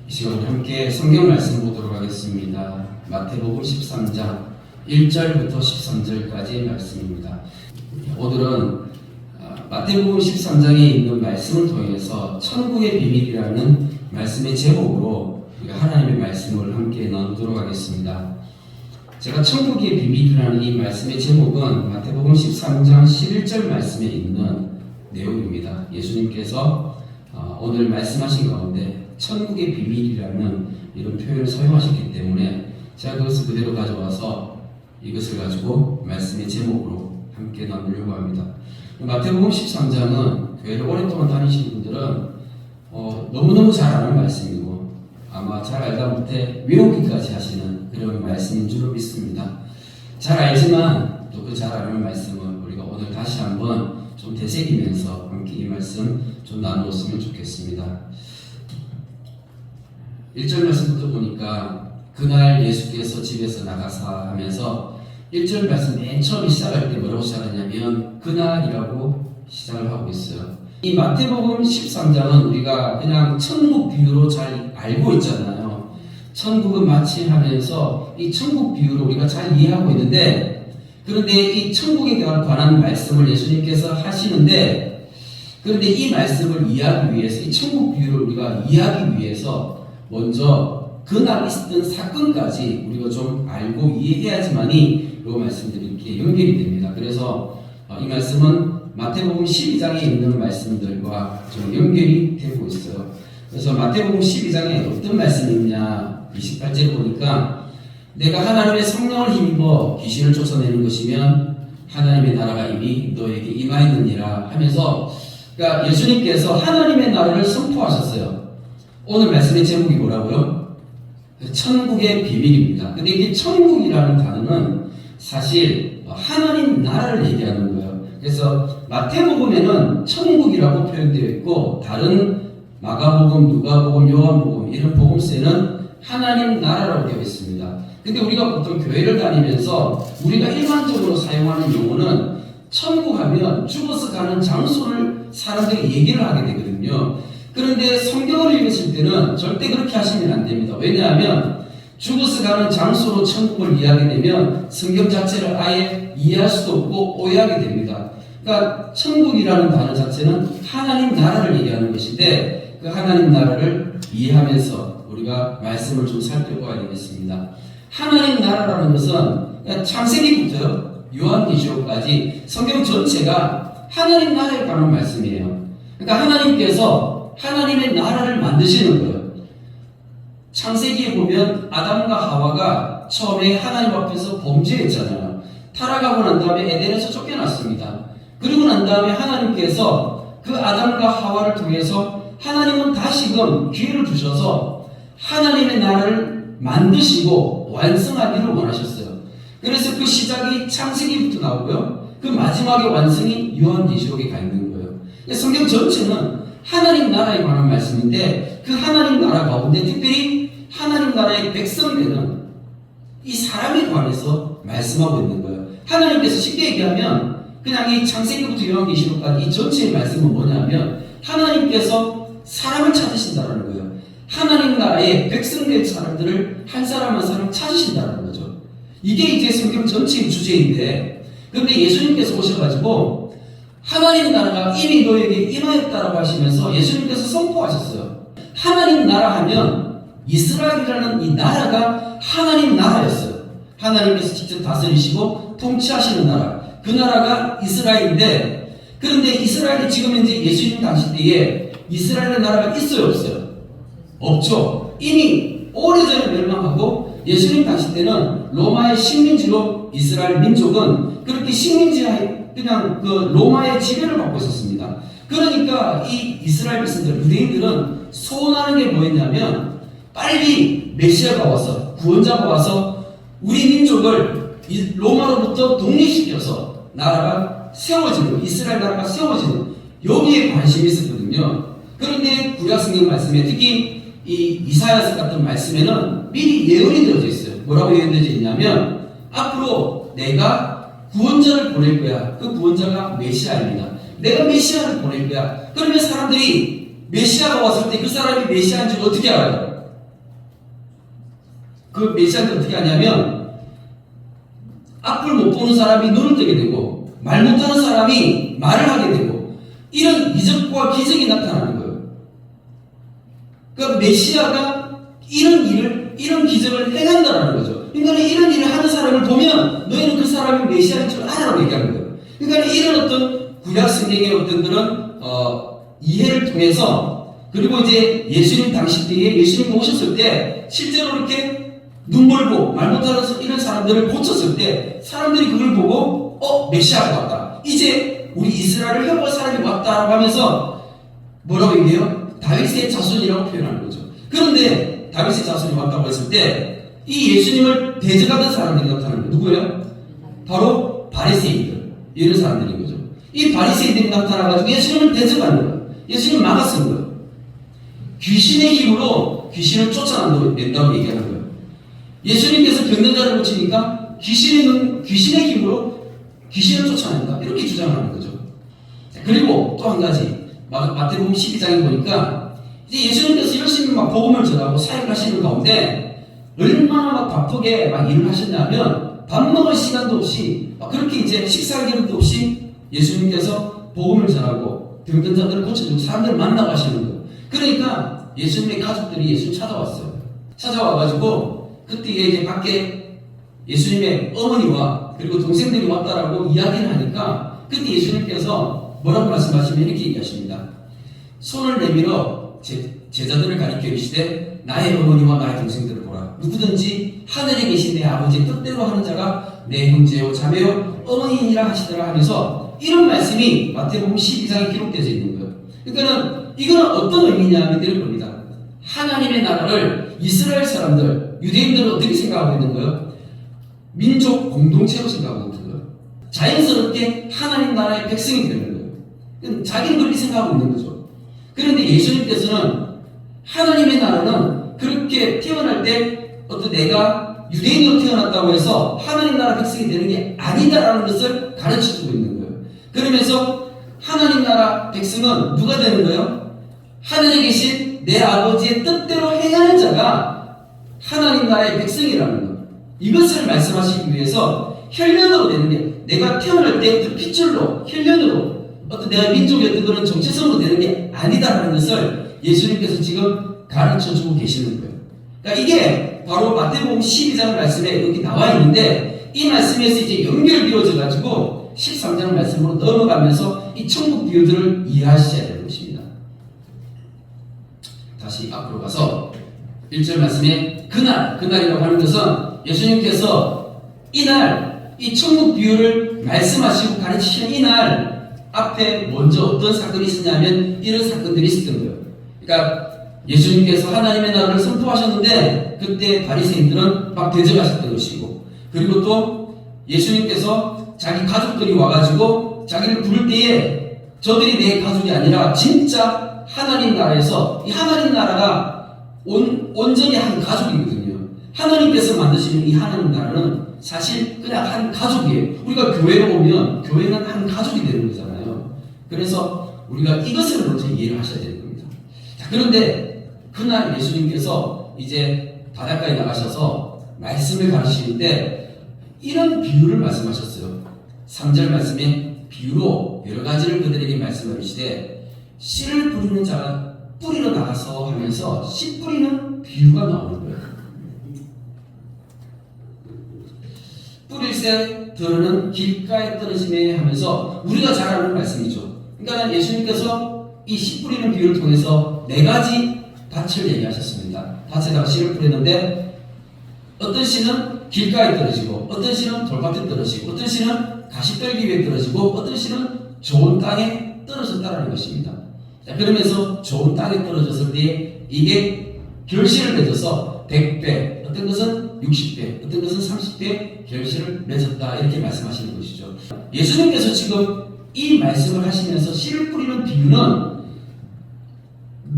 이 시간 함께 성경 말씀 보도록 하겠습니다. 마태복음 13장 1절부터 13절까지의 말씀입니다. 오늘은 마태복음 13장에 있는 말씀을 통해서 천국의 비밀이라는 말씀의 제목으로 우리가 하나님의 말씀을 함께 나누도록 하겠습니다. 제가 천국의 비밀이라는 이 말씀의 제목은 마태복음 13장 11절 말씀에 있는 내용입니다. 예수님께서 오늘 말씀하신 가운데 천국의 비밀이라는 이런 표현을 사용하셨기 때문에 제가 그것을 그대로 가져와서 이것을 가지고 말씀의 제목으로 함께 나누려고 합니다. 마태복음 13장은 교회를 오랫동안 다니신 분들은 너무너무 잘 아는 말씀이고 아마 잘 알다 못해 외우기까지 하시는 그런 말씀인 줄 믿습니다. 잘 알지만 또 그 잘 아는 말씀을 우리가 오늘 다시 한번 좀 되새기면서 함께 이 말씀 좀 나누었으면 좋겠습니다. 1절 말씀부터 보니까 그날 예수께서 집에서 나가사 하면서 1절 말씀 맨 처음 시작할 때 뭐라고 시작하냐면 그날이라고 시작을 하고 있어요. 이 마태복음 13장은 우리가 그냥 천국 비유로 잘 알고 있잖아요. 천국은 마치 하면서 이 천국 비유를 우리가 잘 이해하고 있는데 그런데 이 천국에 관한 말씀을 예수님께서 하시는데 그런데 이 말씀을 이해하기 위해서 이 천국 비유를 우리가 이해하기 위해서 먼저 그날 있었던 사건까지 우리가 좀 알고 이해해야지만이 이 말씀들이 이렇게 연결이 됩니다. 그래서 이 말씀은 마태복음 12장에 있는 말씀들과 좀 연결이 되고 있어요. 그래서 마태복음 12장에 어떤 말씀이 있냐 28절 보니까 내가 하나님의 성령을 힘입어 귀신을 쫓아내는 것이면 하나님의 나라가 이미 너에게 임하였느니라 하면서 그러니까 예수님께서 하나님의 나라를 선포하셨어요. 오늘 말씀의 제목이 뭐라고요? 천국의 비밀입니다. 근데 이게 천국이라는 단어는 사실 하나님 나라를 얘기하는 거예요. 그래서 마태복음에는 천국이라고 표현되어 있고 다른 마가복음, 누가복음, 요한복음 이런 복음서에는 하나님 나라라고 되어 있습니다. 근데 우리가 보통 교회를 다니면서 우리가 일반적으로 사용하는 용어는 천국 하면 죽어서 가는 장소를 사람들이 얘기를 하게 되거든요. 그런데 성경을 읽으실 때는 절대 그렇게 하시면 안 됩니다. 왜냐하면 죽어서 가는 장소로 천국을 이해하게 되면 성경 자체를 아예 이해할 수도 없고 오해하게 됩니다. 그러니까 천국이라는 단어 자체는 하나님 나라를 얘기하는 것인데 그 하나님 나라를 이해하면서 우리가 말씀을 좀 살펴봐야 되겠습니다. 하나님 나라라는 것은 창세기부터 요한계시록까지 성경 전체가 하나님 나라에 관한 말씀이에요. 그러니까 하나님께서 하나님의 나라를 만드시는 거예요. 창세기에 보면 아담과 하와가 처음에 하나님 앞에서 범죄했잖아요. 타락하고 난 다음에 에덴에서 쫓겨났습니다. 그리고 난 다음에 하나님께서 그 아담과 하와를 통해서 하나님은 다시금 기회를 주셔서 하나님의 나라를 만드시고 완성하기를 원하셨어요. 그래서 그 시작이 창세기부터 나오고요. 그 마지막의 완성이 요한계시록에 가 있는 거예요. 성경 전체는 하나님 나라에 관한 말씀인데 그 하나님 나라 가운데 특별히 하나님 나라의 백성되는 이 사람에 관해서 말씀하고 있는 거예요. 하나님께서 쉽게 얘기하면 그냥 이 창세기부터 요한계시록까지 이 전체의 말씀은 뭐냐면 하나님께서 사람을 찾으신다는 거예요. 하나님 나라의 백성된 사람들을 한 사람 한 사람 찾으신다는 거죠. 이게 이제 성경 전체의 주제인데 그런데 예수님께서 오셔가지고 하나님 나라가 이미 너에게 임하였다라고 하시면서 예수님께서 선포하셨어요. 하나님 나라 하면 이스라엘이라는 이 나라가 하나님 나라였어요. 하나님께서 직접 다스리시고 통치하시는 나라. 그 나라가 이스라엘인데 그런데 이스라엘이 지금 현재 예수님 당시 때에 이스라엘의 나라가 있어요 없어요? 없죠. 이미 오래전에 멸망하고 예수님 당시 때는 로마의 식민지로 이스라엘 민족은 그렇게 식민지하에 그냥 그 로마의 지배를 받고 있었습니다. 그러니까 이 이스라엘 백성들, 유대인들은 소원하는 게 뭐였냐면 빨리 메시아가 와서 구원자가 와서 우리 민족을 로마로부터 독립시켜서 나라가 세워지는 이스라엘 나라가 세워지는 여기에 관심이 있었거든요. 그런데 구약성경 말씀에 특히 이 이사야서 같은 말씀에는 미리 예언이 되어져 있어요. 뭐라고 예언되어져 있냐면 앞으로 내가 구원자를 보낼 거야. 그 구원자가 메시아입니다. 내가 메시아를 보낼 거야. 그러면 사람들이 메시아가 왔을 때 그 사람이 메시아인지 어떻게 알아요? 그 메시아한테 어떻게 하냐면 앞을 못 보는 사람이 눈을 뜨게 되고 말 못하는 사람이 말을 하게 되고 이런 이적과 기적이 나타나는 거예요. 그러니까 메시아가 이런 일을, 이런 기적을 행한다는 거죠. 그러니까 이런 일을 하는 사람을 보면 너희는 그 사람이 메시아인 줄 알아라고 얘기하는 거예요. 그러니까 이런 어떤 구약 성경의 어떤 그런 이해를 통해서 그리고 이제 예수님 당시 때에 예수님 오셨을 때 실제로 이렇게 눈 멀고 말 못하는 이런 사람들을 고쳤을 때 사람들이 그걸 보고 메시아가 왔다. 이제 우리 이스라엘을 회복할 사람이 왔다라고 하면서 뭐라고 얘기해요? 다윗의 자손이라고 표현하는 거죠. 그런데 다윗의 자손이 왔다고 했을 때 이 예수님을 대적하던 사람들이 나타나는 거예요. 누구예요? 바로 바리새인들, 이런 사람들인 거죠. 이 바리새인들이 나타나가지고 예수님을 대적하는 거예요. 예수님을 막아쓰는 거예요. 귀신의 힘으로 귀신을 쫓아낸다고 얘기하는 거예요. 예수님께서 병든 자를 고치니까 귀신의 힘으로 귀신을 쫓아낸다. 이렇게 주장하는 거죠. 그리고 또 한 가지 마태복음 12장에 보니까 이제 예수님께서 열심히 막 복음을 전하고 사역을 하시는 가운데 얼마나 막 바쁘게 막 일을 하셨냐면 밥 먹을 시간도 없이 그렇게 이제 식사할 기회도 없이 예수님께서 복음을 전하고 병든 자들을 고쳐주고 사람들을 만나고 하시는 거예요. 그러니까 예수님의 가족들이 예수님 찾아왔어요. 찾아와가지고 그때 이제 밖에 예수님의 어머니와 그리고 동생들이 왔다라고 이야기를 하니까 그때 예수님께서 뭐라고 말씀하시면 이렇게 얘기하십니다. 손을 내밀어 제자들을 가리켜 이르시되 나의 어머니와 나의 동생들을 보라. 누구든지 하늘에 계신 내 아버지의 뜻대로 하는 자가 내 형제요 자매요 어머니이니라 하시더라 하면서 이런 말씀이 마태복음 12장에 기록되어 있는 거예요. 그러니까 이거는 어떤 의미냐면 이런 겁니다. 하나님의 나라를 이스라엘 사람들, 유대인들은 어떻게 생각하고 있는 거예요? 민족 공동체로 생각하고 있는 거예요. 자연스럽게 하나님 나라의 백성이 되는 거예요. 자기는 그렇게 생각하고 있는 거죠. 그런데 예수님께서는 하나님의 나라는 그렇게 태어날 때 어떤 내가 유대인으로 태어났다고 해서 하나님 나라 백성이 되는 게 아니다라는 것을 가르쳐주고 있는 거예요. 그러면서 하나님 나라 백성은 누가 되는 거예요? 하늘에 계신 내 아버지의 뜻대로 행하는 자가 하나님 나라의 백성이라는 것. 이것을 말씀하시기 위해서 혈련으로 되는 게 내가 태어날 때 그 핏줄로 혈련으로 어떤 내가 민족의 어떤 그런 정체성으로 되는 게 아니다라는 것을 예수님께서 지금 가르쳐주고 계시는 거예요. 그러니까 이게 바로 마태복음 12장 말씀에 여기 나와 있는데 이 말씀에서 이제 연결되어져 가지고 13장 말씀으로 넘어가면서 이 천국 비유들을 이해하셔야 되는 것입니다. 다시 앞으로 가서 1절 말씀에 그날이라고 하는 것은 예수님께서 이날 이 천국 비유를 말씀하시고 가르치시는 이날 앞에 먼저 어떤 사건이 있었냐면 이런 사건들이 있었던 거예요. 그러니까 예수님께서 하나님의 나라를 선포하셨는데 그때 바리새인들은 막 대적하셨던 것이고 그리고 또 예수님께서 자기 가족들이 와가지고 자기를 부를 때에 저들이 내 가족이 아니라 진짜 하나님 나라에서 이 하나님 나라가 온전히 한 가족이거든요. 하나님께서 만드시는 이 하나님 나라는 사실 그냥 한 가족이에요. 우리가 교회로 오면 교회는 한 가족이 되는 거잖아요. 그래서 우리가 이것을 먼저 이해를 하셔야 되는 겁니다. 자, 그런데 그날 예수님께서 이제 바닷가에 나가셔서 말씀을 가르치는데 이런 비유를 말씀하셨어요. 3절 말씀에 비유로 여러 가지를 그들에게 말씀하시되 씨를 뿌리는 자가 뿌리러 나가서 하면서 씨 뿌리는 비유가 나오는 거예요. 뿌릴새 들은 길가에 떨어지네 하면서 우리가 잘 아는 말씀이죠. 그러니까 예수님께서 이 씨 뿌리는 비유를 통해서 4가지 밭을 얘기하셨습니다. 밭에다가 씨를 뿌리는데 어떤 씨는 길가에 떨어지고 어떤 씨는 돌밭에 떨어지고 어떤 씨는 가시떨기 위에 떨어지고 어떤 씨는 좋은 땅에 떨어졌다는 것입니다. 자, 그러면서 좋은 땅에 떨어졌을 때 이게 결실을 맺어서 100배, 어떤 것은 60배, 어떤 것은 30배 결실을 맺었다 이렇게 말씀하시는 것이죠. 예수님께서 지금 이 말씀을 하시면서 씨를 뿌리는 비유는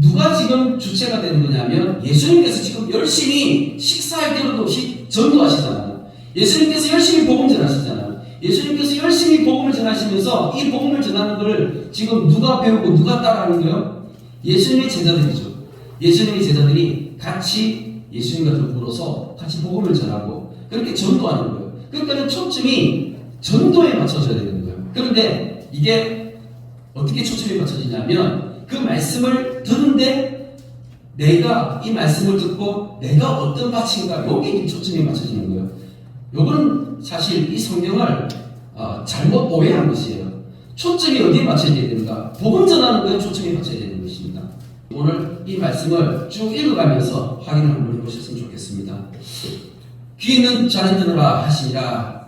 누가 지금 주체가 되는 거냐면 예수님께서 지금 열심히 식사할 때도 없이 전도하시잖아요. 예수님께서 열심히 복음 전하시잖아요. 예수님께서 열심히 복음을 전하시면서 이 복음을 전하는 걸 지금 누가 배우고 누가 따라하는 거예요? 예수님의 제자들이죠. 예수님의 제자들이 같이 예수님과 더불어서 같이 복음을 전하고 그렇게 전도하는 거예요. 그러니까 초점이 전도에 맞춰져야 되는 거예요. 그런데 이게 어떻게 초점이 맞춰지냐면 그 말씀을 듣는데 내가 이 말씀을 듣고 내가 어떤 가치인가 여기에 초점이 맞춰지는 거예요. 요거는 사실 이 성경을 잘못 오해한 것이에요. 초점이 어디에 맞춰야 되는가? 복음 전하는 거에 초점이 맞춰야 되는 것입니다. 오늘 이 말씀을 쭉 읽어가면서 확인을 한번 해보셨으면 좋겠습니다. 귀 있는 자는 들으라 하시니라.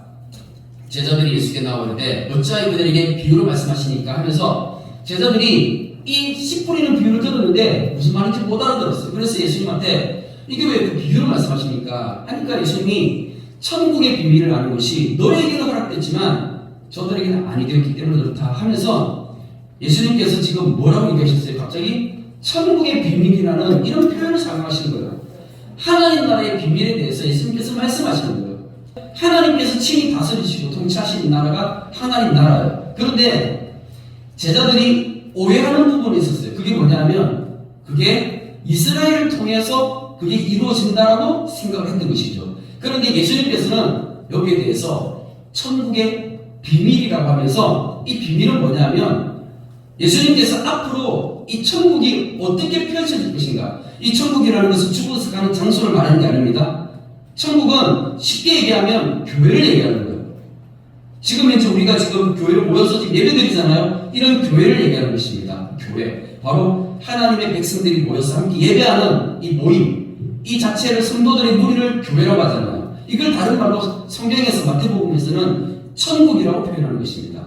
제자들이 예수께 나오는데 어찌하여 그들에게 비유로 말씀하시니까 하면서 제자들이 이 씨 뿌리는 비유를 들었는데 무슨 말인지 못 알아들었어요. 그래서 예수님한테 이게 왜 그 비유로 말씀하십니까? 하니까 예수님이 천국의 비밀을 아는 것이 너에게는 허락됐지만 저들에게는 아니 되었기 때문에 그렇다 하면서 예수님께서 지금 뭐라고 얘기하셨어요? 갑자기 천국의 비밀이라는 이런 표현을 사용하시는 거예요. 하나님 나라의 비밀에 대해서 예수님께서 말씀하시는 거예요. 하나님께서 친히 다스리시고 통치하시는 나라가 하나님 나라예요. 그런데 제자들이 오해하는 부분이 있었어요. 그게 뭐냐면 그게 이스라엘을 통해서 그게 이루어진다라고 생각을 했던 것이죠. 그런데 예수님께서는 여기에 대해서 천국의 비밀이라고 하면서 이 비밀은 뭐냐면 예수님께서 앞으로 이 천국이 어떻게 펼쳐질 것인가. 이 천국이라는 것은 죽어서 가는 장소를 말하는 게 아닙니다. 천국은 쉽게 얘기하면 교회를 얘기하는 거예요. 지금 현재 우리가 지금 교회를 모여서 지금 예배드리잖아요. 이런 교회를 얘기하는 것입니다. 교회. 바로 하나님의 백성들이 모여서 함께 예배하는 이 모임. 이 자체를 성도들의 무리를 교회라고 하잖아요. 이걸 다른 말로 성경에서 마태복음에서는 천국이라고 표현하는 것입니다.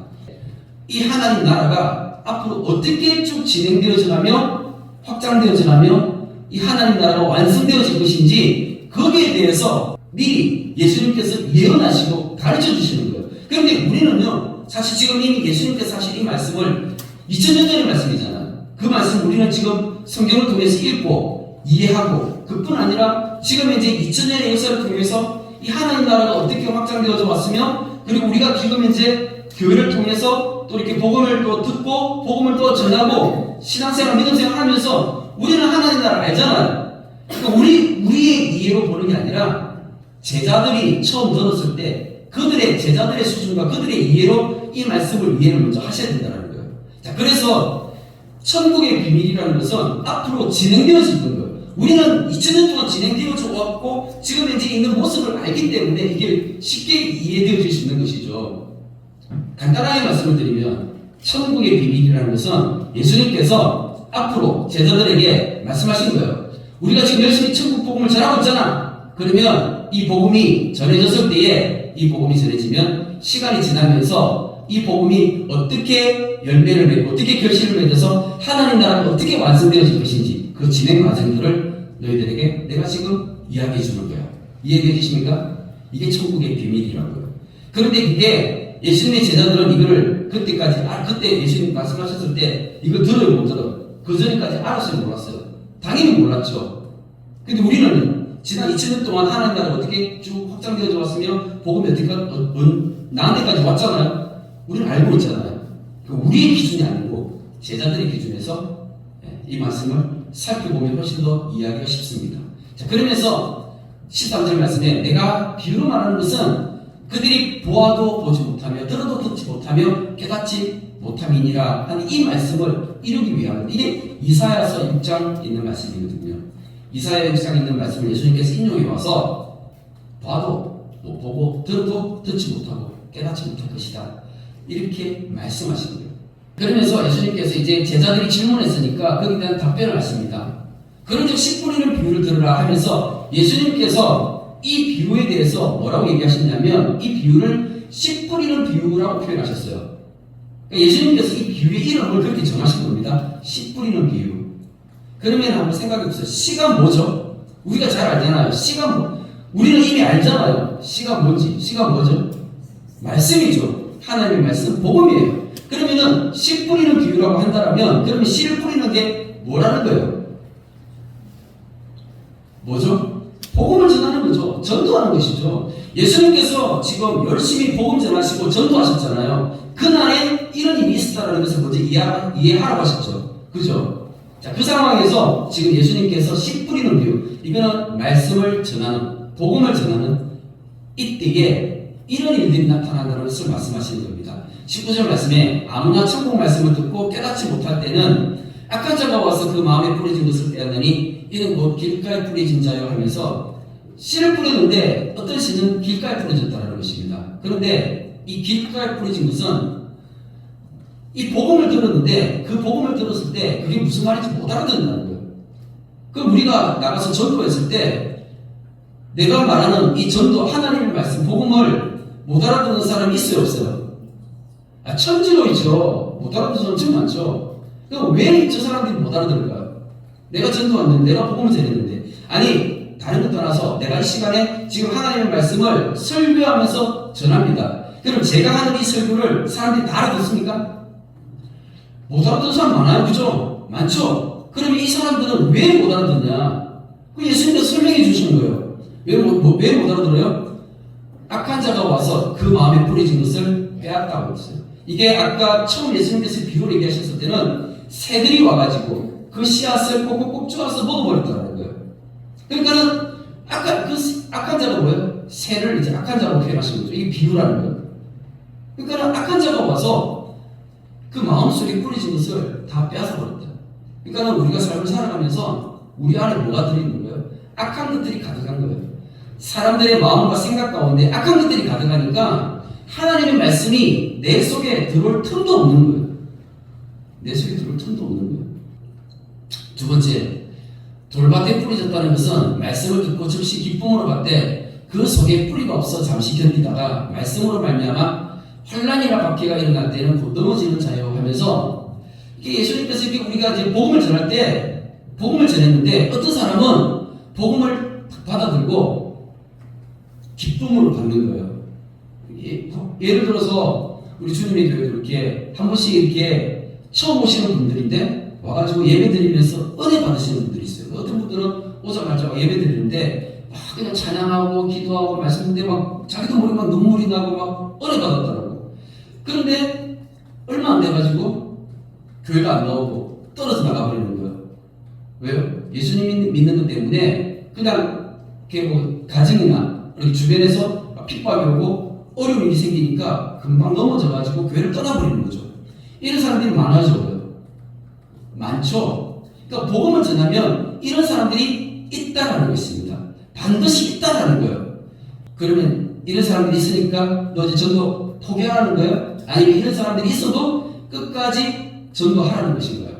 이 하나님 나라가 앞으로 어떻게 쭉 진행되어져가며 확장되어져가며 이 하나님 나라가 완성되어질 것인지 거기에 대해서 미리 예수님께서 예언하시고 가르쳐 주시는 거예요. 그런데 우리는요, 사실 지금 이미 예수님께서 하신 이 말씀을 2000년 전의 말씀이잖아요. 그 말씀 우리는 지금 성경을 통해서 읽고 이해하고 그뿐 아니라 지금 이제 2000년의 역사를 통해서 이 하나님 나라가 어떻게 확장되어져 왔으며 그리고 우리가 지금 이제 교회를 통해서 또 이렇게 복음을 또 듣고 복음을 또 전하고 신앙생활 믿음생활 하면서 우리는 하나님 나라를 알잖아요. 그러니까 우리의 이해로 보는 게 아니라 제자들이 처음 들었을 때 그들의 제자들의 수준과 그들의 이해로 이 말씀을 이해를 먼저 하셔야 된다는 거예요. 자, 그래서 천국의 비밀이라는 것은 앞으로 진행되어질 거예요. 우리는 2000년 동안 진행되어져 왔고 지금 현재 있는 모습을 알기 때문에 이게 쉽게 이해되어질 수 있는 것이죠. 간단하게 말씀을 드리면 천국의 비밀이라는 것은 예수님께서 앞으로 제자들에게 말씀하신 거예요. 우리가 지금 열심히 천국 복음을 전하고 있잖아. 그러면 이 복음이 전해졌을 때에 이 복음이 전해지면 시간이 지나면서 이 복음이 어떻게 열매를 맺고 어떻게 결실을 맺어서 하나님 나라가 어떻게 완성되어질 것인지 그 진행 과정들을 너희들에게 내가 지금 이야기해 주는 거야. 이해해 주십니까? 이게 천국의 비밀이라고요. 그런데 그게 예수님의 제자들은 이거를 그때까지 그때 예수님 말씀하셨을 때 이거 들어요 못 들어요? 그 전에까지 알았어요 몰랐어요? 당연히 몰랐죠. 근데 우리는 지난 2000년 동안 하나님 나라가 어떻게 쭉 확장되어져 왔으며 복음이 어떻게 나한테까지 왔잖아요. 우리는 알고 있잖아요. 우리의 기준이 아니고 제자들의 기준에서 이 말씀을 살펴보면 훨씬 더 이해하기가 쉽습니다. 자, 그러면서 13절 말씀에 내가 비유로 말하는 것은 그들이 보아도 보지 못하며 들어도 듣지 못하며 깨닫지 못함이니라 하는 이 말씀을 이루기 위함. 이게 이사야서 6장 있는 말씀이거든요. 이사야 6장 있는 말씀을 예수님께서 인용해 와서 봐도 못 보고 들어도 듣지 못하고 깨닫지 못할 것이다. 이렇게 말씀하시는 거예요. 그러면서 예수님께서 이제 제자들이 질문했으니까 거기에 대한 답변을 하십니다. 그런즉 씨 뿌리는 비유를 들으라 하면서 예수님께서 이 비유에 대해서 뭐라고 얘기하셨냐면 이 비유를 씨 뿌리는 비유라고 표현하셨어요. 그러니까 예수님께서 이 비유의 이름을 그렇게 정하신 겁니다. 씨 뿌리는 비유. 그러면 한번 생각해 보세요. 씨가 뭐죠? 우리가 잘 알잖아요. 씨가 뭐? 우리는 이미 알잖아요. 씨가 뭔지. 씨가 뭐죠? 말씀이죠. 하나님의 말씀, 복음이에요. 그러면은 씨 뿌리는 비유라고 한다면 그러면 씨를 뿌리는 게 뭐라는 거예요? 뭐죠? 복음을 전하는 거죠. 전도하는 것이죠. 예수님께서 지금 열심히 복음 전하시고 전도하셨잖아요. 그날에 이런 일이 있었다는 것을 먼저 이해하라고 하셨죠. 그죠? 자, 그 상황에서 지금 예수님께서 씨 뿌리는 비유, 이거는 말씀을 전하는, 복음을 전하는 이때에 이런 일들이 나타난다는 것을 말씀하시는 겁니다. 19절 말씀에 아무나 천국 말씀을 듣고 깨닫지 못할 때는 악한 자가 와서 그 마음에 뿌려진 것을 빼앗느니 이는 곧 길가에 뿌려진 자요 하면서 씨를 뿌리는데 어떤 씨는 길가에 뿌려졌다는 것입니다. 그런데 이 길가에 뿌려진 것은 이 복음을 들었는데 그 복음을 들었을 때 그게 무슨 말인지 못 알아듣는다는 거예요. 그럼 우리가 나가서 전도했을 때 내가 말하는 이 전도 하나님의 말씀 복음을 못 알아듣는 사람이 있어요 없어요? 천지로 있죠. 못 알아듣는 사람 엄청 많죠. 그럼 왜 저 사람들이 못 알아들을까요? 내가 전도했는데 내가 복음을 전했는데 아니 다른 것 떠나서 내가 이 시간에 지금 하나님의 말씀을 설교하면서 전합니다. 그럼 제가 하는 이 설교를 사람들이 다 알아듣습니까? 못 알아듣는 사람 많아요. 그죠? 많죠? 그러면 이 사람들은 왜 못 알아듣냐? 그 예수님께서 설명해 주시는 거예요. 왜 못 알아들어요? 악한 자가 와서 그 마음에 뿌려진 것을 빼앗다고 했어요. 이게 아까 처음 예수님께서 비유를 얘기하셨을 때는 새들이 와가지고 그 씨앗을 꼭꼭꼭 쪼아서 먹어버렸다는 거예요. 그러니까는 악한 자가 뭐예요? 새를 이제 악한 자로 표현하시는 거죠. 이게 비유라는 거예요. 그러니까는 악한 자가 와서 그 마음속에 뿌려진 것을 다 빼앗아 버렸다. 그러니까 우리가 삶을 살아가면서 우리 안에 뭐가 들어있는 거예요? 악한 것들이 가득한 거예요. 사람들의 마음과 생각 가운데 악한 것들이 가득하니까 하나님의 말씀이 내 속에 들어올 틈도 없는 거예요. 내 속에 들어올 틈도 없는 거예요. 두 번째, 돌밭에 뿌려졌다는 것은 말씀을 듣고 즉시 기쁨으로 받되 그 속에 뿌리가 없어 잠시 견디다가 말씀으로 말미암아 환난이나 박해가 일어날 때는 곧 넘어지는 자요 하면서 예수님께서 우리가 이제 복음을 전할 때 복음을 전했는데 어떤 사람은 복음을 받아들고 기쁨으로 받는 거예요. 예를 들어서 우리 주님의 교회도 이렇게 한 번씩 이렇게 처음 오시는 분들인데 와가지고 예배 드리면서 은혜 받으시는 분들이 있어요. 어떤 분들은 오자마자 예배 드리는데 막 그냥 찬양하고 기도하고 말씀 듣는데 막 자기도 모르게 막 눈물이 나고 막 은혜 받았더라고요. 그런데 얼마 안 돼가지고 교회가 안 나오고 떨어져 나가버리는 거예요. 왜요? 예수님 믿는 것 때문에 그냥 이렇게 뭐 가정이나 이렇게 주변에서 핍박이 오고 어려운 일이 생기니까 금방 넘어져가지고 교회를 떠나버리는 거죠. 이런 사람들이 많아져요. 많죠. 그러니까 복음을 전하면 이런 사람들이 있다라는 것입니다. 반드시 있다라는 거예요. 그러면 이런 사람들이 있으니까 너 이제 전도 포기하라는 거예요? 아니면 이런 사람들이 있어도 끝까지 전도하라는 것인가요?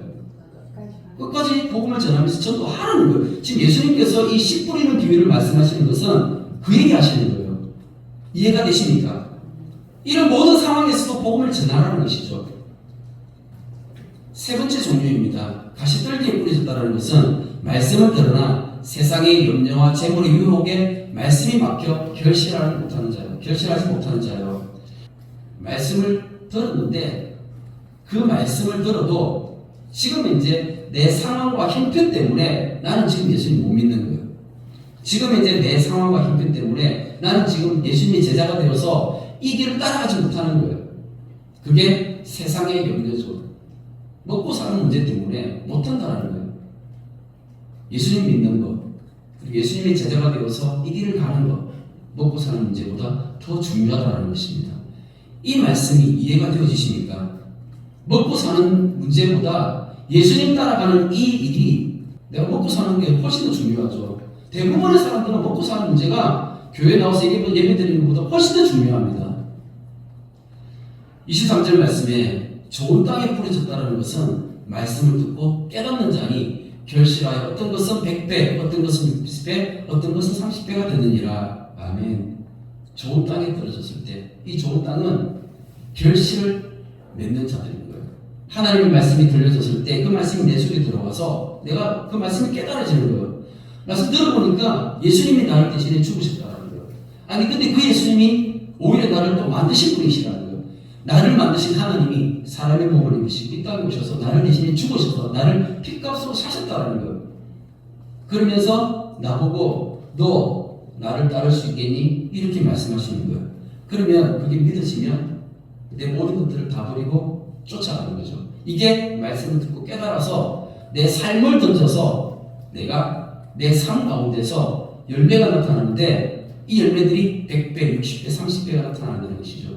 끝까지 복음을 전하면서 전도하라는 거예요. 지금 예수님께서 이 씨 뿌리는 비유를 말씀하시는 것은 그 얘기 하시는 거예요. 이해가 되십니까? 이런 모든 상황에서도 복음을 전하라는 것이죠. 세 번째 종류입니다. 가시떨기에 뿌려졌다는 것은 말씀을 들으나 세상의 염려와 재물의 유혹에 말씀이 막혀 결실하지 못하는 자요. 말씀을 들었는데 그 말씀을 들어도 지금 이제 내 상황과 형편 때문에 나는 지금 예수님 못 믿는 거예요. 지금 이제 내 상황과 형편 때문에 나는 지금 예수님의 제자가 되어서 이 길을 따라가지 못하는 거예요. 그게 세상의 염려죠. 먹고 사는 문제 때문에 못한다는 거예요. 예수님 믿는 것, 그리고 예수님의 제자가 되어서 이 길을 가는 것, 먹고 사는 문제보다 더 중요하다는 것입니다. 이 말씀이 이해가 되어지십니까? 먹고 사는 문제보다 예수님 따라가는 이 일이 내가 먹고 사는 게 훨씬 더 중요하죠. 대부분의 사람들은 먹고 사는 문제가 교회 나와서 예배 드리는 것보다 훨씬 더 중요합니다. 23절 말씀에 좋은 땅에 뿌려졌다는 것은 말씀을 듣고 깨닫는 자니 결실하여 어떤 것은 100배, 어떤 것은 60배, 어떤 것은 30배가 되느니라. 아멘. 좋은 땅에 떨어졌을 때 이 좋은 땅은 결실을 맺는 자들인 거예요. 하나님의 말씀이 들려졌을 때 그 말씀이 내 속에 들어와서 내가 그 말씀이 깨달아지는 거예요. 말씀 들어보니까 예수님이 나를 대신에 죽으셨다는 거예요. 아니 근데 그 예수님이 오히려 나를 또 만드신 분이시라는 거예요. 나를 만드신 하나님이 사람의 몸을 입으시고 이 땅에 오셔서 나를 대신에 죽으셔서 나를 핏값으로 사셨다는 거예요. 그러면서 나보고 너 나를 따를 수 있겠니? 이렇게 말씀하시는 거예요. 그러면 그게 믿어지면 내 모든 것들을 다 버리고 쫓아가는 거죠. 이게 말씀을 듣고 깨달아서 내 삶을 던져서 내가 내 삶 가운데서 열매가 나타나는데 이 열매들이 100배, 60배, 30배가 나타나는 것이죠.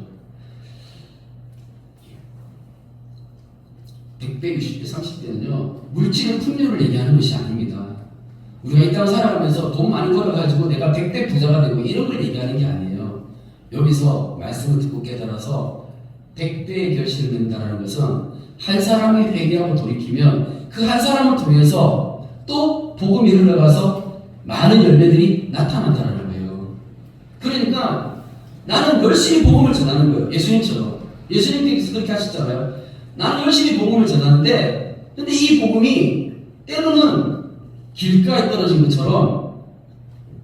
100배, 60배, 30배는요 물질의 풍요를 얘기하는 것이 아닙니다. 우리가 이 땅 살아가면서 돈 많이 벌어가지고 내가 100배 부자가 되고 이런 걸 얘기하는 게 아니에요. 여기서 말씀을 듣고 깨달아서 100배의 결실을 맺는다는 것은 한 사람이 회개하고 돌이키면 그 한 사람을 통해서 또 복음이 흘러가서 많은 열매들이 나타난다는 거예요. 그러니까 나는 열심히 복음을 전하는 거예요. 예수님처럼. 예수님께서 그렇게 하셨잖아요. 나는 열심히 복음을 전하는데 근데 이 복음이 때로는 길가에 떨어진 것처럼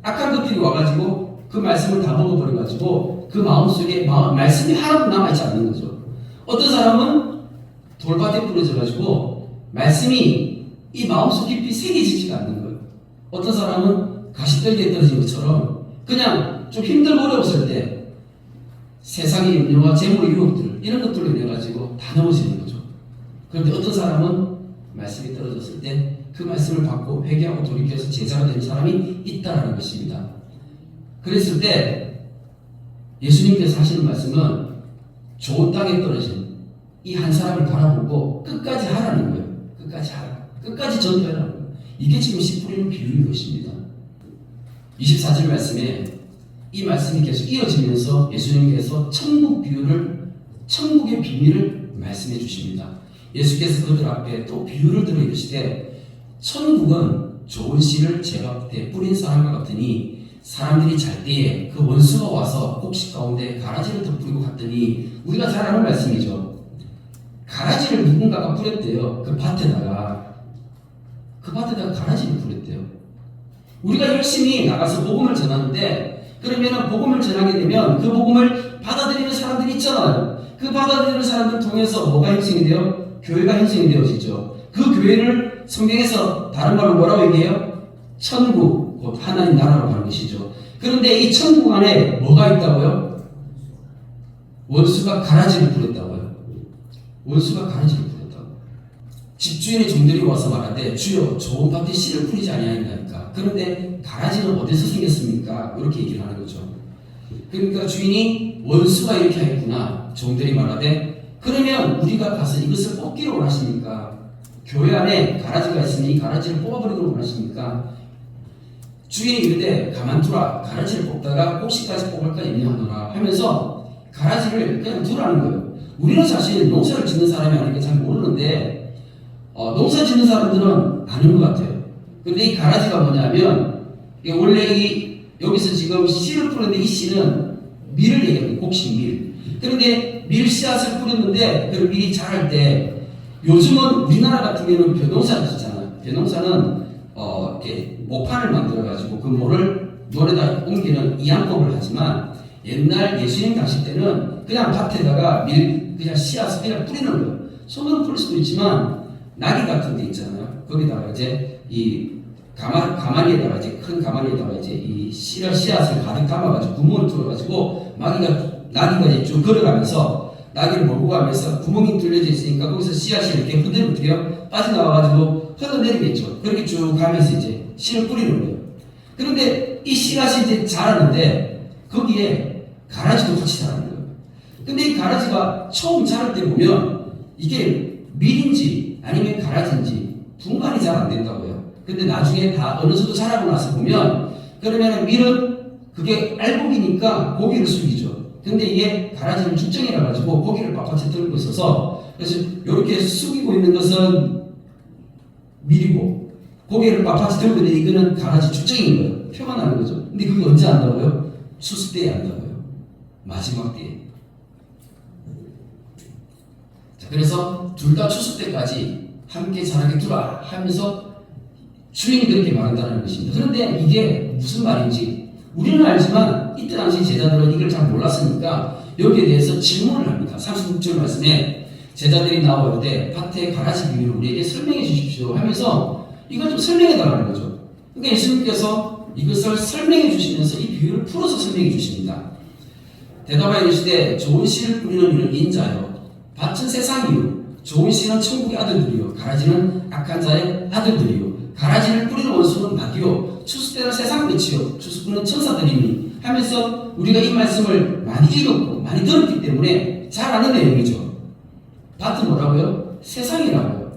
악한 것들이 와가지고 그 말씀을 다 먹어버려가지고 그 마음속에 말씀이 하나도 남아있지 않는 거죠. 어떤 사람은 돌밭에 부러져가지고 말씀이 이 마음속 깊이 새겨지지가 않는 거예요. 어떤 사람은 가시떨기에 떨어진 것처럼 그냥 좀 힘들고 어려웠을 때 세상의 염려와 재물의 유혹들 이런 것들로 인해가지고 다 넘어지는 거죠. 그런데 어떤 사람은 말씀이 떨어졌을 때 그 말씀을 받고 회개하고 돌이켜서 제자가 되는 사람이 있다는 것입니다. 그랬을 때 예수님께서 하시는 말씀은 좋은 땅에 떨어진 이 한 사람을 바라보고 끝까지 하라는 거예요. 끝까지 하라. 끝까지 전도하라는 거예요. 이게 지금 씨 뿌리는 비유인 것입니다. 24절 말씀에 이 말씀이 계속 이어지면서 예수님께서 천국 비유를, 천국의 비밀을 말씀해 주십니다. 예수께서 그들 앞에 또 비유를 들어 이르시되 천국은 좋은 씨를 제밭에 뿌린 사람과 같으니 사람들이 잘 때에 그 원수가 와서 곡식 가운데 가라지를 덧뿌리고 갔더니 우리가 잘 아는 말씀이죠. 가라지를 누군가가 뿌렸대요. 그 밭에다가 가라지를 뿌렸대요. 우리가 열심히 나가서 복음을 전하는데 그러면은 복음을 전하게 되면 그 복음을 받아들이는 사람들이 있잖아요. 그 받아들이는 사람들 통해서 뭐가 형성이 돼요? 교회가 형성이 되어지죠. 그 교회를 성경에서 다른 말로 뭐라고 얘기해요? 천국, 곧 하나님 나라로 가는 것이죠. 그런데 이 천국 안에 뭐가 있다고요? 원수가 가라지를 뿌렸다고요. 원수가 가라지를 뿌렸다고. 집주인의 종들이 와서 말하되 주여 좋은 밭에 씨를 뿌리지 아니하니까. 그런데 가라지는 어디서 생겼습니까? 이렇게 얘기를 하는 거죠. 그러니까 주인이 원수가 이렇게 하였구나. 종들이 말하되 그러면 우리가 가서 이것을 뽑기를 원하십니까? 교회 안에 가라지가 있으니 이 가라지를 뽑아버리기를 원하십니까? 주인이 이르되 가만두라. 가라지를 뽑다가 꼭지까지 뽑을까 염려하노라 하면서 가라지를 그냥 두라는 거예요. 우리는 사실 농사를 짓는 사람이 아니니까 잘 모르는데 농사 짓는 사람들은 아는 것 같아요. 근데 이 가라지가 뭐냐면 이게 원래 여기서 지금 씨를 뿌렸는데 이 씨는 밀을 얘기합니다. 곡식밀. 그런데 밀 씨앗을 뿌렸는데 그 밀이 자랄 때 요즘은 우리나라 같은 경우는 벼농사를 짓잖아요. 벼농사는 이렇게 모판을 만들어가지고 그 모를 논에다 옮기는 이양법을 하지만 옛날 예수님 당시 때는 그냥 밭에다가 그냥 씨앗을 그냥 뿌리는 거예요. 손으로 뿌릴 수도 있지만 나귀 같은 데 있잖아요. 거기다가 이제 이 가마니에다가 이제 큰 가마니에다가 이제 이 씨앗을 가득 담아가지고 구멍을 뚫어가지고 나귀가 이제 쭉 걸어가면서 나귀를 몰고 가면서 구멍이 뚫려져 있으니까 거기서 씨앗이 이렇게 흔들흔들려 빠져나와가지고 흘러내리겠죠. 그렇게 쭉 가면서 이제 씨를 뿌리는 거예요. 그런데 이 씨앗이 이제 자라는데 거기에 가라지도 같이 자라는 거예요. 근데 이 가라지가 처음 자랄 때 보면 이게 밀인지 아니면 가라지인지 분간이 잘 안 된다고요. 근데 나중에 다 어느 정도 자라고 나서 보면 그러면 밀은 그게 알곡이니까 고기를 숙이죠. 근데 이게 가라지는 죽정이라 가지고 고기를 빳빳이 들고 있어서 그래서 이렇게 숙이고 있는 것은 밀이고 고기를 빳빳이 들고 있는 이거는 가라지 죽정인 거예요. 표가 나는 거죠. 근데 그게 언제 한다고요? 추수 때에 한다고요. 마지막 때에. 자, 그래서 둘 다 추수 때까지 함께 자라게 두라 하면서 주인이 그렇게 말한다는 것입니다. 그런데 이게 무슨 말인지 우리는 알지만 이때 당시 제자들은 이걸 잘 몰랐으니까 여기에 대해서 질문을 합니다. 36절 말씀에 제자들이 나와 이르되 밭의 가라지 비밀을 우리에게 설명해 주십시오 하면서 이걸 좀 설명해 달라는 거죠. 그러니까 예수님께서 이것을 설명해 주시면서 이 비유를 풀어서 설명해 주십니다. 대답하여 이르시되 좋은 씨를 뿌리는 이는 인자요 밭은 세상이요 좋은 씨는 천국의 아들들이요 가라지는 악한 자의 아들들이요 가라지를 뿌리는 원수는 마귀요 추수때는 세상 끝이요 추수꾼은 천사들이니 하면서 우리가 이 말씀을 많이 읽었고 많이 들었기 때문에 잘 아는 내용이죠. 밭은 뭐라고요? 세상이라고요.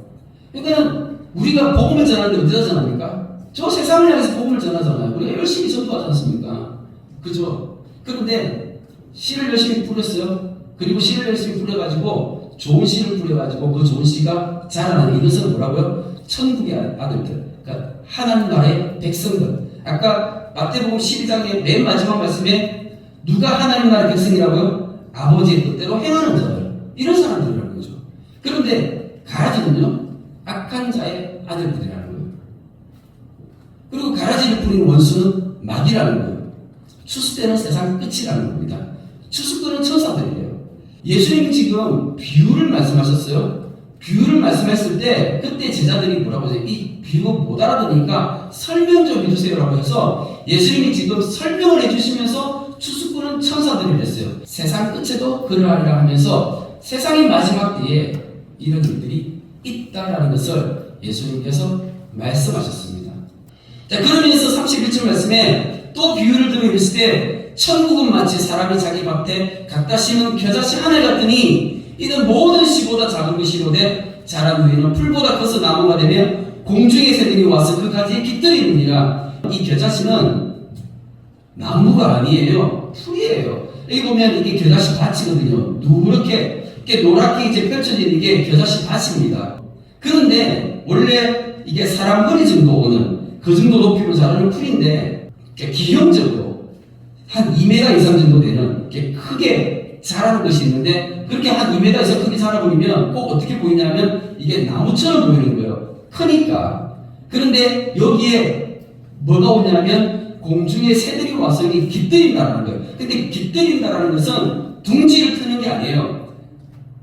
그러니까 우리가 복음을 전하는데 어디다 전합니까? 저 세상을 향해서 복음을 전하잖아요. 우리가 열심히 전도하지 않습니까? 그죠? 그런데 씨를 열심히 뿌렸어요. 그리고 씨를 열심히 뿌려가지고 좋은 씨를 뿌려가지고 그 좋은 씨가 자라나는 이것은 뭐라고요? 천국의 아들들. 그러니까 하나님 나라의 백성들. 아까 마태복음 12장의 맨 마지막 말씀에 누가 하나님 나라의 백성이라고요? 아버지의 뜻대로 행하는 자들. 이런 사람들이라는 거죠. 그런데 가라지는요? 악한 자의 아들들이라는 거예요. 그리고 가라지를 뿌리는 원수는 마귀라는 거예요. 추수 때는 세상 끝이라는 겁니다. 추수꾼은 천사들이에요. 예수님이 지금 비유를 말씀하셨어요. 비유를 말씀했을 때 그때 제자들이 뭐라고 하세요? 이 비유 못 알아듣으니까 설명 좀 해주세요라고 해서 예수님이 지금 설명을 해주시면서 추수꾼은 천사들이 됐어요. 세상 끝에도 그러하리라 하면서 세상의 마지막 때에 이런 일들이 있다라는 것을 예수님께서 말씀하셨습니다. 자, 그러면서 31절 말씀에 또 비유를 들어 이르실 때 천국은 마치 사람이 자기 밭에 갖다 심은 겨자씨 하나 같으니 이는 모든 씨보다 작은 것이로되 자란 후에는 풀보다 커서 나무가 되며 공중의 새들이 와서 그 가지에 깃들이느니라. 이 겨자씨는 나무가 아니에요. 풀이에요. 여기 보면 이게 겨자씨 밭이거든요. 누렇게 이렇게 노랗게 이제 펼쳐지는 게 겨자씨 밭입니다. 그런데 원래 이게 사람 허리 정도 오는 그 정도 높이로 자라는 풀인데 기형적으로 한 2m 이상 정도 되는 크게 자라는 것이 있는데 그렇게 한 2m 이상 크게 자라버리면 꼭 어떻게 보이냐면 이게 나무처럼 보이는 거예요. 크니까. 그런데 여기에 뭐가 오냐면 공중에 새들이 와서 여기 깃들인다라는 거예요. 근데 깃들인다라는 것은 둥지를 트는 게 아니에요.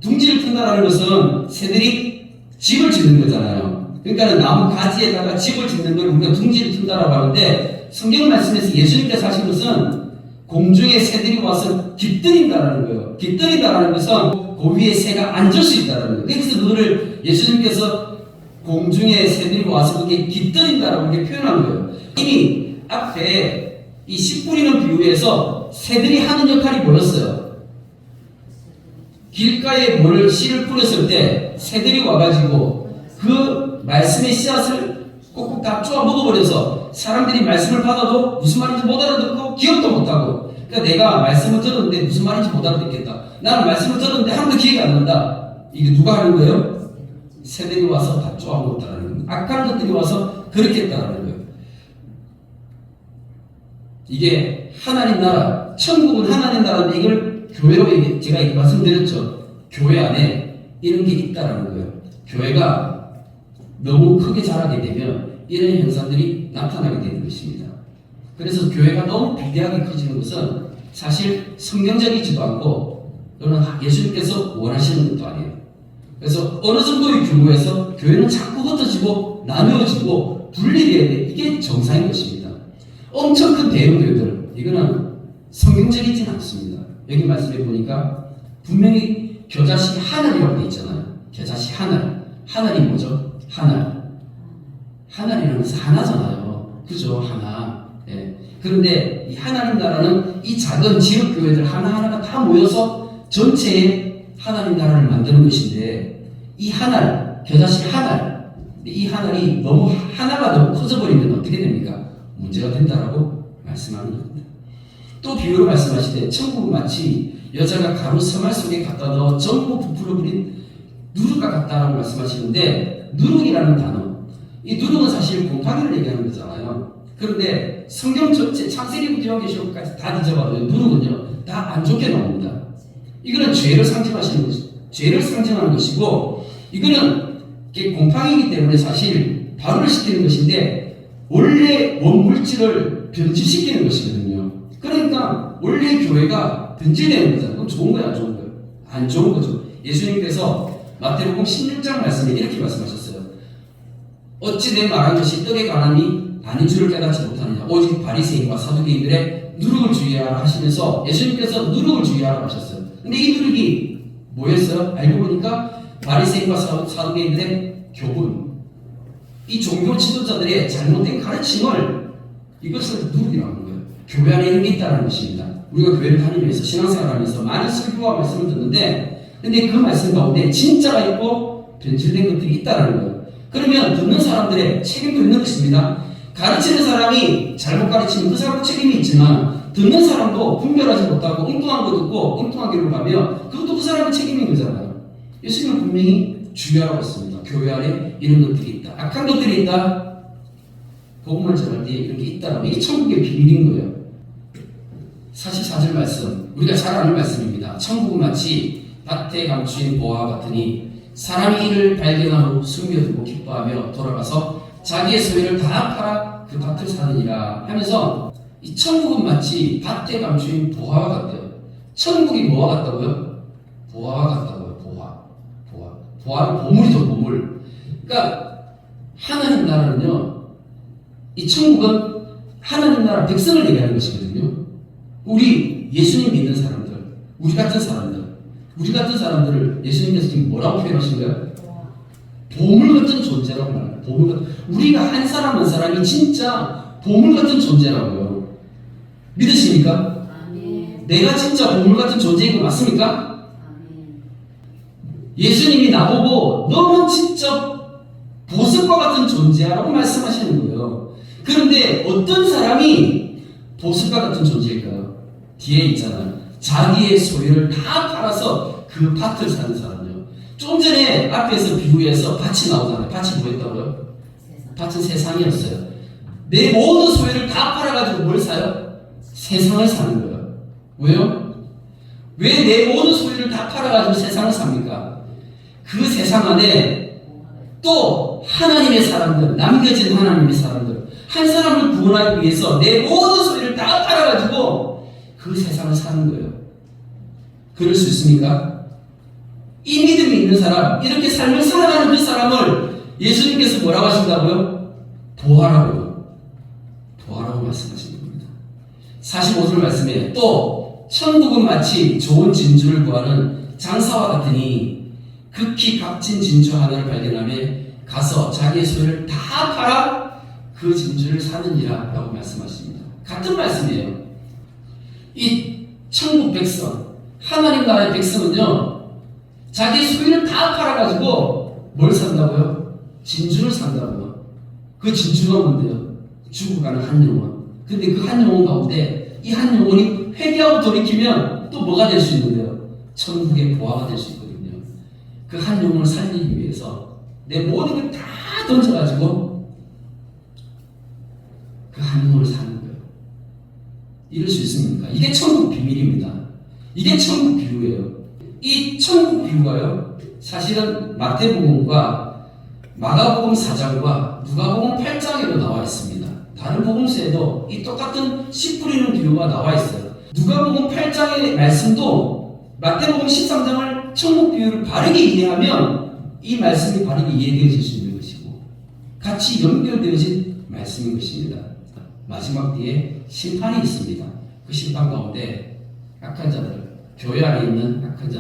둥지를 튼다라는 것은 새들이 집을 짓는 거잖아요. 그러니까 나무 가지에다가 집을 짓는 걸 우리가 둥지를 튼다라고 하는데 성경 말씀에서 예수님께서 하신 것은 공중에 새들이 와서 깃들인다라는 거예요. 깃들인다라는 것은 그 위에 새가 앉을 수 있다라는 거예요. 그래서 그거를 예수님께서 공중에 새들이 와서 그게 깃들인다라고 이렇게 표현한 거예요. 이미 앞에 이 씨 뿌리는 비유에서 새들이 하는 역할이 뭐였어요? 길가에 씨를 뿌렸을 때 새들이 와가지고 그 말씀의 씨앗을 꼭꼭 다 쪼아 먹어버려서 사람들이 말씀을 받아도 무슨 말인지 못 알아듣고 기억도 못하고, 그러니까 내가 말씀을 들었는데 무슨 말인지 못 알아듣겠다. 나는 말씀을 들었는데 하나도 기억이 안 난다. 이게 누가 하는 거예요? 새들이 와서 다 쪼아 먹었다는 거예요. 악한 것들이 와서 그렇게 했다는 거예요. 이게 하나님 나라, 천국은 하나님 나라인데 이걸 교회로 제가 말씀드렸죠. 교회 안에 이런 게 있다라는 거예요. 교회가 너무 크게 자라게 되면 이런 현상들이 나타나게 되는 것입니다. 그래서 교회가 너무 비대하게 커지는 것은 사실 성경적이지도 않고 또는 예수님께서 원하시는 것도 아니에요. 그래서 어느 정도의 규모에서 교회는 자꾸 흩어지고 나누어지고 분리되어야 돼. 이게 정상인 것입니다. 엄청 큰 대형 교회들, 이거는 성경적이진 않습니다. 여기 말씀해 보니까 분명히 겨자씨 하늘이라고 돼 있잖아요. 겨자씨 하늘. 하늘이 뭐죠? 하늘. 하늘이라는 것은 하나잖아요. 그죠? 하나. 예. 그런데 이 하나님 나라는 이 작은 지역 교회들 하나하나가 다 모여서 전체의 하나님 나라를 만드는 것인데, 이 하늘, 겨자씨 하늘, 이 하늘이 너무 하나가 너무 커져버리면 어떻게 됩니까? 문제가 된다라고 말씀하는 겁니다. 또 비유로 말씀하시되 천국은 마치 여자가 가루 서말 속에 갖다 넣어 전부 부풀어 버린 누룩과 같다라고 말씀하시는데, 누룩이라는 단어, 이 누룩은 사실 곰팡이를 얘기하는 거잖아요. 그런데 성경 전체 창세기부터 요한계시록까지 다 뒤져봐도 누룩은요 다 안 좋게 나옵니다. 이거는 죄를 상징하시는 것이, 죄를 상징하는 것이고, 이거는 곰팡이이기 때문에 사실 발효를 시키는 것인데 원래 원물질을 변질시키는 것이거든요. 그러니까 원래 교회가 변질되는 거잖아요. 그럼 좋은 거야, 안 좋은 거야? 안 좋은 거죠. 예수님께서 마태복음 16장 말씀에 이렇게 말씀하셨어요. 어찌 내 말한 것이 떡에 관함이 아닌 줄을 깨닫지 못하느냐. 오직 바리새인과 사두개인들의 누룩을 주의하라 하시면서 예수님께서 누룩을 주의하라고 하셨어요. 근데 이 누룩이 뭐였어요? 알고 보니까 바리새인과 사두개인들의 교훈, 이 종교 지도자들의 잘못된 가르침을 이것을 누리라는 거예요. 교회 안에 이런 게 있다는 것입니다. 우리가 교회를 다니면서 신앙생활하면서 많은 설교와 말씀을 듣는데, 근데 그 말씀 가운데 진짜가 있고 변질된 것들이 있다는 거예요. 그러면 듣는 사람들의 책임도 있는 것입니다. 가르치는 사람이 잘못 가르치면 그 사람도 책임이 있지만 듣는 사람도 분별하지 못하고 엉뚱한 거 듣고 엉뚱한 길로 가면 그것도 그 사람의 책임인 거잖아요. 예수님은 분명히 주의하라고 했습니다. 교회 안에 이런 것들이 있다. 악한 것들이 있다. 복음을 전할 때 이런 게 있다라고. 이게 천국의 비밀인 거예요. 44절 말씀, 우리가 잘 아는 말씀입니다. 천국은 마치 밭에 감추인 보화와 같으니 사람이 이를 발견한 후 숨겨두고 기뻐하며 돌아가서 자기의 소유를 다 팔아 그 밭을 사느니라 하면서, 이 천국은 마치 밭에 감추인 보화와 같대요. 천국이 뭐와 같다고요? 보화와 같다고요. 보화는 보물이죠, 보물. 그러니까 하나님 나라는요, 이 천국은 하나님 나라 백성을 얘기하는 것이거든요. 우리 예수님 믿는 사람들, 우리 같은 사람들을 예수님께서 지금 뭐라고 표현하신 거예요? 보물 같은 존재라고 말해요. 보물 같은. 우리가 한 사람 한 사람이 진짜 보물 같은 존재라고요. 믿으십니까? 아멘. 내가 진짜 보물 같은 존재인 거 맞습니까? 아멘. 예수님이 나보고 너는 진짜 보석과 같은 존재라고 말씀하시는 거예요. 그런데 어떤 사람이 보석과 같은 존재일까요? 뒤에 있잖아요. 자기의 소유를 다 팔아서 그 밭을 사는 사람이요. 좀 전에 앞에서 비유해서 밭이 나오잖아요. 밭이 뭐였다고요? 밭은 세상이었어요. 내 모든 소유를 다 팔아가지고 뭘 사요? 세상을 사는 거예요. 왜요? 왜 내 모든 소유를 다 팔아가지고 세상을 삽니까? 그 세상 안에 또 하나님의 사람들, 남겨진 하나님의 사람들, 한 사람을 구원하기 위해서 내 모든 소유를 다 팔아가지고 그 세상을 사는 거예요. 그럴 수 있습니까? 이 믿음이 있는 사람, 이렇게 삶을 살아가는 그 사람을 예수님께서 뭐라고 하신다고요? 보아라고 말씀하시는 겁니다. 45절 말씀에 또 천국은 마치 좋은 진주를 구하는 장사와 같으니 극히 값진 진주 하나를 발견하며 가서 자기의 소유를 다 팔아 그 진주를 사느니라 라고 말씀하십니다. 같은 말씀이에요. 이 천국 백성, 하나님 나라의 백성은요, 자기 소유를 다 팔아가지고 뭘 산다고요? 진주를 산다고요. 그 진주가 뭔데요? 죽어가는 한 영혼. 근데 그 한 영혼 가운데 이 한 영혼이 회개하고 돌이키면 또 뭐가 될 수 있는데요? 천국의 보화가 될 수 있거든요. 그 한 영혼을 살리기 위해서 내 모든 걸 다 던져가지고 그 한 영혼을 사는 거예요. 이럴 수 있습니까? 이게 천국 비밀입니다. 이게 천국 비유예요. 이 천국 비유가요, 사실은 마태복음과 마가복음 4장과 누가복음 8장에도 나와 있습니다. 다른 복음서에도 이 똑같은 씨 뿌리는 비유가 나와 있어요. 누가복음 8장의 말씀도 마태복음 13장을 천국 비유를 바르게 이해하면 이 말씀이 바르게 이해되어질 수 있는 것이고 같이 연결되어진 말씀인 것입니다. 마지막 뒤에 심판이 있습니다. 그 심판 가운데 악한 자들, 교회 안에 있는 악한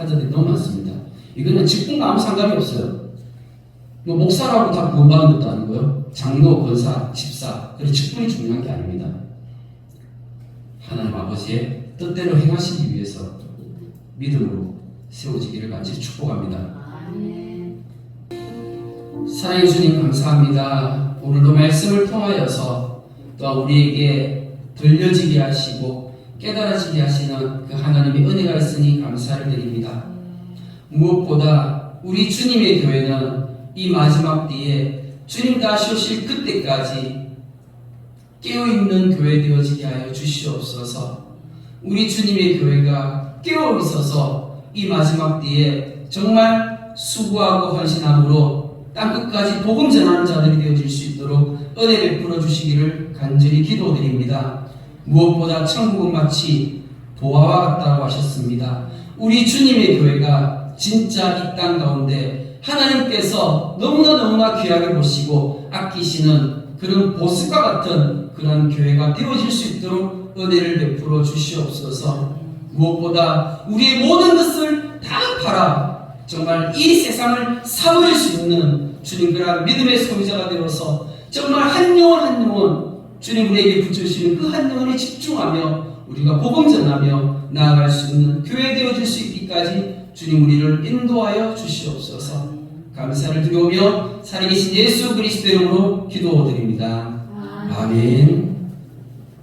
자들이 너무 많습니다. 이거는 직분과 아무 상관이 없어요. 뭐 목사라고 다 구원받는 것도 아니고요. 장로, 권사, 집사, 그런 직분이 중요한 게 아닙니다. 하나님 아버지의 뜻대로 행하시기 위해서 믿음으로 세워지기를 간절히 축복합니다. 아멘. 사랑해 주님 감사합니다. 오늘도 말씀을 통하여서 또 우리에게 들려지게 하시고 깨달아지게 하시는 그 하나님의 은혜가 있으니 감사를 드립니다. 무엇보다 우리 주님의 교회는 이 마지막 때에 주님 다시 오실 그때까지 깨어있는 교회 되어지게 하여 주시옵소서. 우리 주님의 교회가 깨어있어서 이 마지막 때에 정말 수고하고 헌신함으로 땅끝까지 복음 전하는 자들이 되어질 수 있도록 은혜 베풀어 주시기를 간절히 기도드립니다. 무엇보다 천국은 마치 보화와 같다고 하셨습니다. 우리 주님의 교회가 진짜 이 땅 가운데 하나님께서 너무나 귀하게 보시고 아끼시는 그런 보석과 같은 그런 교회가 되어질 수 있도록 은혜를 베풀어 주시옵소서. 무엇보다 우리의 모든 것을 다 팔아 정말 이 세상을 사버릴 수 있는 주님 그런 믿음의 소유자가 되어서 정말 한 영혼 한 영혼 주님 우리에게 붙여주시는 그 한 영혼에 집중하며 우리가 복음 전하며 나아갈 수 있는 교회 되어질 수 있기까지 주님 우리를 인도하여 주시옵소서. 감사를 드리오며 살아계신 예수 그리스도 이름으로 기도드립니다. 아멘.